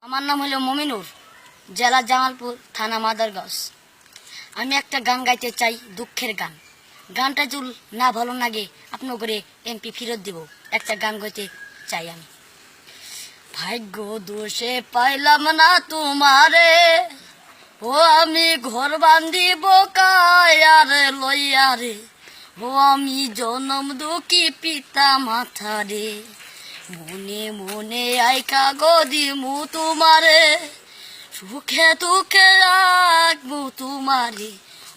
আমার নাম হলো মমিনুর, জেলা জামালপুর, থানা মাদারগঞ্জ। আমি একটা গান গাইতে চাই, দুঃখের গান। গানটা যদি না ভালো লাগে আপনার করে এমপি ফেরত দিব। একটা গান গাইতে চাই আমি। ভাগ্য দোষে পাইলাম না তোমারে, ও আমি ঘর বান্ধিব কায়ারে লইয়ারে, ও আমি জনম দুঃখী পিতা মাথা রে। মনে মনে আইকা গদিমু তোমারে, সুখে দুঃখে রাখবো তোমারে,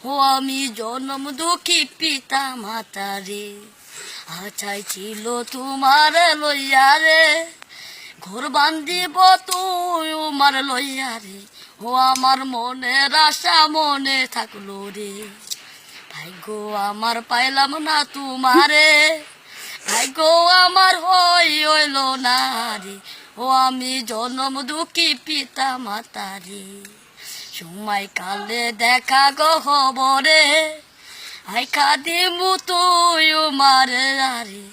ও আমি জনম দুঃখী পিতা মাতা রে। আছাই ছিল তোমার লইয়ারে, ঘর বান্ধিব তুই আমার লইয়ারে, ও আমার মনের আশা মনে থাকলো রে। ভাগ্য আমার পাইলাম না তোমারে, ভাগ্য আমার হইল না রে, ও আমি জনম দুঃখী পিতা মাতা রে। সময় কালে দেখা গো খবরে, আইখা দিমু তুই মারে রে,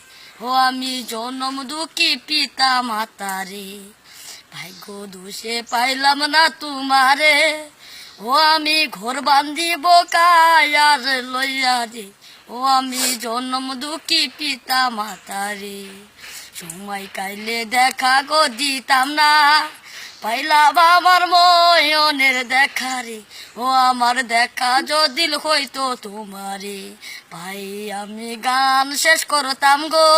ও আমি জনম দুঃখী পিতা মাতা রে। ভাগ্য দোষে পাইলাম না তোমারে, ও আমি ঘর বান্ধিব কায়ার লইয়া রে, ও আমি জনম দুঃখী পিতা মাতা রে। সময় কাইলে দেখা গো দিতাম না, পাইলাম আমার ময়নের দেখা রে, ও আমার দেখা যদি হইতো তোমারে। ভাই আমি গান শেষ করতাম গো।